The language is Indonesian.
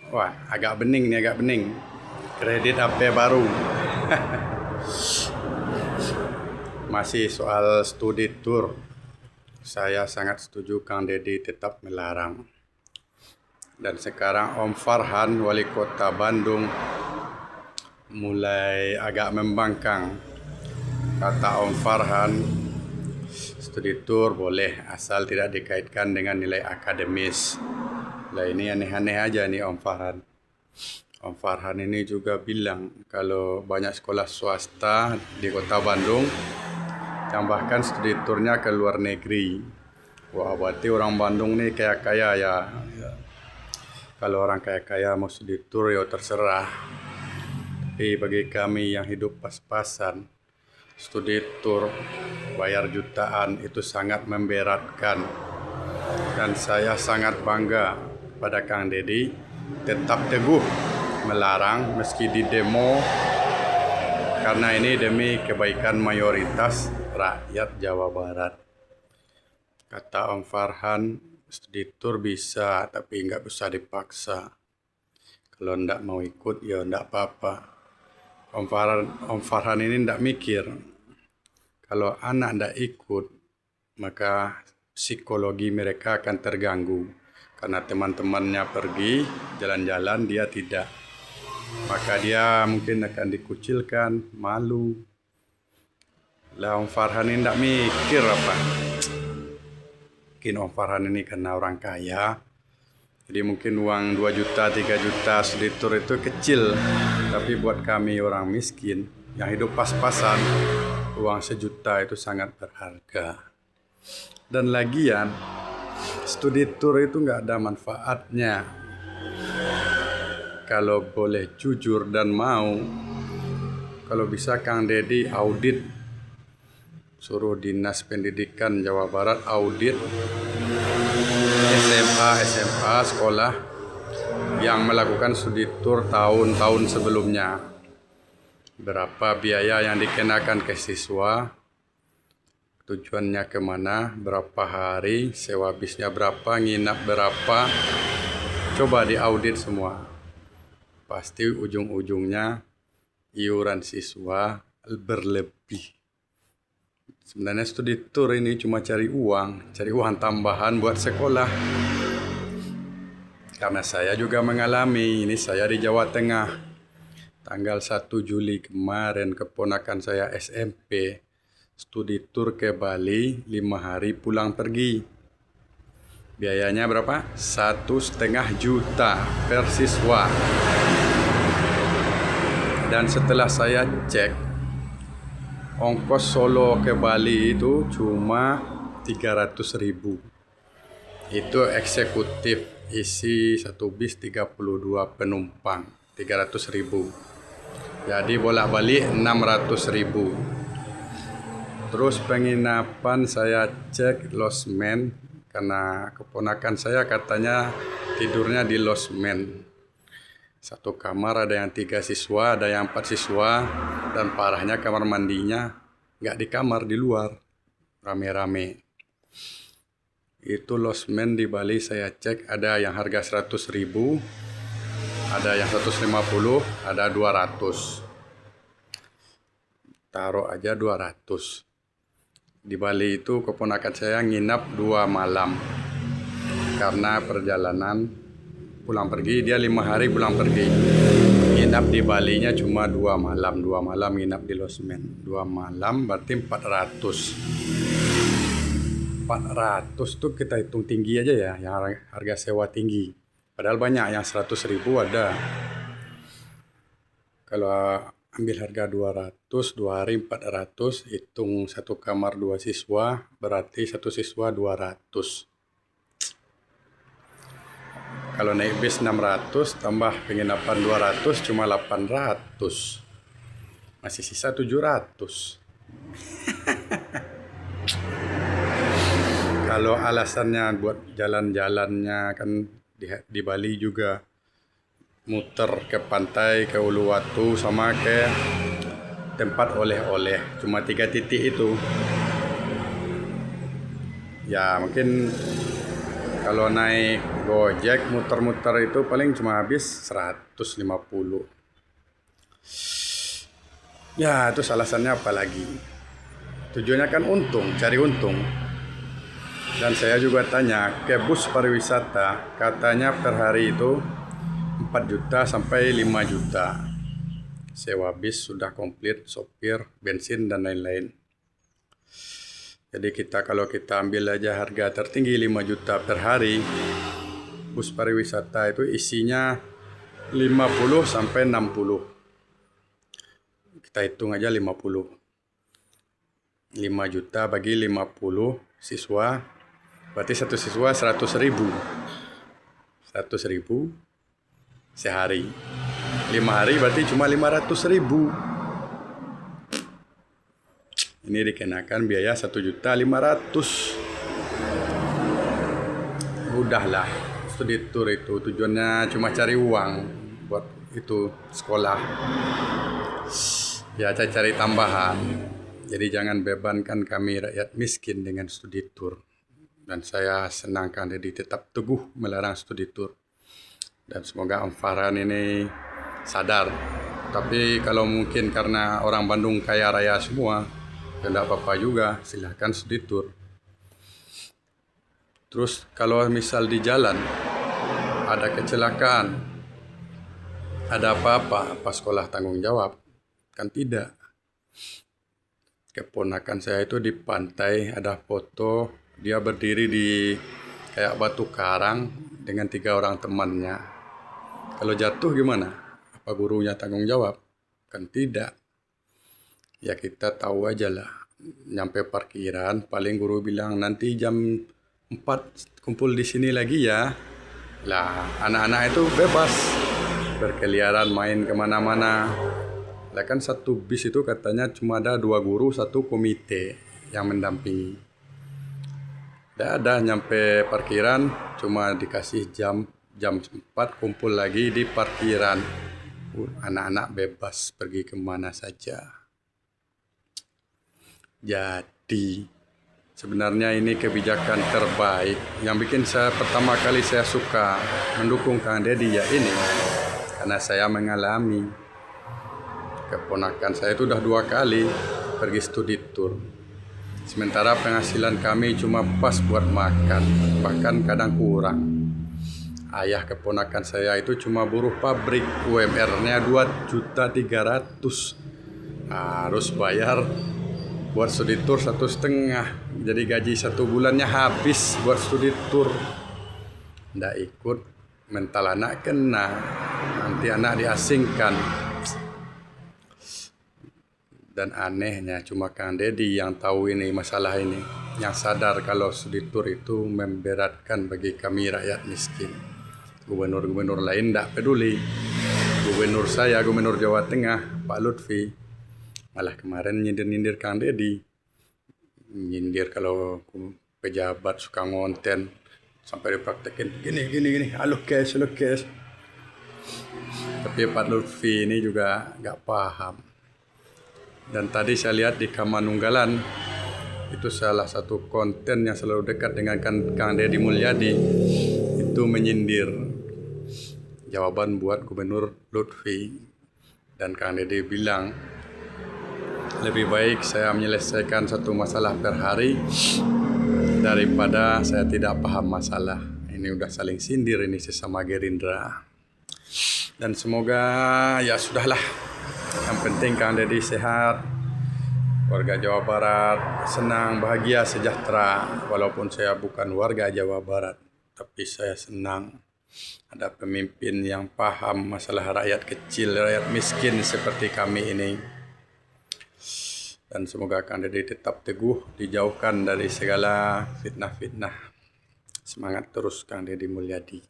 Wah, agak bening nih, agak bening. Kredit HP baru. Masih soal studi tour. Saya sangat setuju Kang Deddy tetap melarang. Dan sekarang Om Farhan, Wali Kota Bandung, mulai agak membangkang. Kata Om Farhan, studi tour boleh asal tidak dikaitkan dengan nilai akademis. Lah ini aneh-aneh aja nih Om Farhan. Om Farhan ini juga bilang kalau banyak sekolah swasta di kota Bandung tambahkan studi turnya ke luar negeri. Wah, berarti orang Bandung nih kaya-kaya ya. Kalau orang kaya-kaya mau studi tur ya terserah. Tapi bagi kami yang hidup pas-pasan, studi tur bayar jutaan itu sangat memberatkan. Dan saya sangat bangga pada Kang Deddy tetap teguh melarang meski di demo, karena ini demi kebaikan mayoritas rakyat Jawa Barat. Kata Om Farhan, studi tur bisa tapi nggak bisa dipaksa. Kalau ndak mau ikut ya ndak apa-apa. Om Farhan ini ndak mikir kalau anak ndak ikut maka psikologi mereka akan terganggu karena teman-temannya pergi jalan-jalan, dia tidak. Maka dia mungkin akan dikucilkan, malu. Lah Om Farhan ini ndak mikir apa. Mungkin Om Farhan ini karena orang kaya, jadi mungkin uang 2 juta, 3 juta studi tur itu kecil. Tapi buat kami orang miskin yang hidup pas-pasan, uang 1 juta itu sangat berharga. Dan lagian, studi tur itu nggak ada manfaatnya. Kalau boleh jujur dan mau, kalau bisa Kang Deddy audit, suruh Dinas Pendidikan Jawa Barat audit SMA sekolah yang melakukan studi tur tahun-tahun sebelumnya. Berapa biaya yang dikenakan ke siswa, tujuannya kemana, berapa hari, sewa bisnya berapa, nginap berapa. Coba diaudit semua. Pasti ujung-ujungnya iuran siswa berlebih. Sebenarnya studi tur ini cuma cari uang tambahan buat sekolah. Karena saya juga mengalami, ini saya di Jawa Tengah. Tanggal 1 Juli kemarin keponakan saya SMP studi tur ke Bali 5 hari pulang pergi. Biayanya berapa? 1,5 juta per siswa. Dan setelah saya cek, ongkos Solo ke Bali itu cuma 300.000. Itu eksekutif, isi 1 bis 32 penumpang, 300.000. Jadi bolak-balik 600.000. Terus penginapan saya cek losmen, karena keponakan saya katanya tidurnya di losmen. 1 kamar ada yang 3 siswa, ada yang 4 siswa, dan parahnya kamar mandinya nggak di kamar, di luar, rame-rame. Itu losmen di Bali saya cek ada yang harga 100.000, ada yang 150, ada 200. Taruh aja 200. Di Bali itu keponakan saya nginap 2 malam. Karena perjalanan pulang pergi, dia 5 hari pulang pergi. Nginap di Balinya cuma 2 malam. 2 malam nginap di losmen. 2 malam berarti 400. 400 tuh kita hitung tinggi aja ya, yang harga sewa tinggi. Padahal banyak yang 100.000 ada. Kalau ambil harga 200, 2 hari 400, hitung 1 kamar 2 siswa, berarti 1 siswa 200. Kalau naik bis 600, tambah penginapan 200, cuma 800. Masih sisa 700. Kalau alasannya buat jalan-jalannya kan di Bali juga muter ke pantai, ke Uluwatu, sama ke tempat oleh-oleh. Cuma 3 titik itu. Ya mungkin Kalau naik Gojek muter-muter itu paling cuma habis 150. Ya, itu alasannya apa lagi? Tujuannya kan untung, cari untung. Dan saya juga tanya ke bus pariwisata, katanya per hari itu 4 juta sampai 5 juta. Sewa bis sudah komplit, sopir, bensin, dan lain-lain. Jadi kalau kita ambil aja harga tertinggi 5 juta per hari, bus pariwisata itu isinya 50 sampai 60. Kita hitung aja 50. 5 juta bagi 50 siswa, berarti satu siswa 100.000. 100.000 sehari. 5 hari berarti cuma 500.000. Ini dikenakan biaya 1.500.000. Udahlah, studi tour itu tujuannya cuma cari uang buat itu sekolah. Ya, saya cari tambahan. Jadi jangan bebankan kami rakyat miskin dengan studi tour. Dan saya senang Kang Deddy tetap teguh melarang studi tour. Dan semoga Om Farhan ini sadar. Tapi kalau mungkin karena orang Bandung kaya raya semua, ya tidak apa-apa juga, silahkan studi tour. Terus kalau misal di jalan ada kecelakaan, ada apa sekolah tanggung jawab? Kan tidak. Keponakan saya itu di pantai, ada foto dia berdiri di kayak batu karang dengan 3 orang temannya. Kalau jatuh gimana? Apa gurunya tanggung jawab? Kan tidak. Ya kita tahu aja lah. Nyampe parkiran, paling guru bilang nanti jam 4 kumpul di sini lagi ya. Lah, anak-anak itu bebas berkeliaran main kemana-mana. Lah kan satu bis itu katanya cuma ada 2 guru, 1 komite yang mendampingi. Tidak ada, nyampe parkiran cuma dikasih jam 4 kumpul lagi di parkiran. Anak-anak bebas pergi kemana saja. Jadi sebenarnya ini kebijakan terbaik yang bikin saya pertama kali saya suka mendukung Kang Deddy ya ini, karena saya mengalami keponakan saya itu udah 2 kali pergi studi tour. Sementara penghasilan kami cuma pas buat makan, bahkan kadang kurang. Ayah keponakan saya itu cuma buruh pabrik, UMR-nya 2.300.000. Harus bayar buat studi tour 1,5. Jadi gaji 1 bulannya habis buat studi tour. Nggak ikut, mental anak kena, nanti anak diasingkan. Dan anehnya cuma Kang Deddy yang tahu ini masalah ini, yang sadar kalau studi tour itu memberatkan bagi kami rakyat miskin. Gubernur-gubernur lain tidak peduli. Gubernur saya, Gubernur Jawa Tengah, Pak Lutfi, malah kemarin nyindir-nyindir Kang Deddy. Nyindir kalau pejabat suka ngonten sampai dipraktekin gini, halo cash. Tapi Pak Lutfi ini juga nggak paham. Dan tadi saya lihat di Kamanunggalan, itu salah satu konten yang selalu dekat dengan Kang Deddy Mulyadi, itu menyindir. Jawaban buat Gubernur Lutfi. Dan Kang Deddy bilang, lebih baik saya menyelesaikan satu masalah per hari daripada saya tidak paham masalah. Ini udah saling sindir ini sesama Gerindra. Dan semoga ya sudahlah. Yang penting Kang Deddy sehat, warga Jawa Barat senang, bahagia, sejahtera. Walaupun saya bukan warga Jawa Barat, tapi saya senang ada pemimpin yang paham masalah rakyat kecil, rakyat miskin seperti kami ini. Dan semoga Kang Deddy tetap teguh, dijauhkan dari segala fitnah-fitnah. Semangat terus Kang Deddy Mulyadi.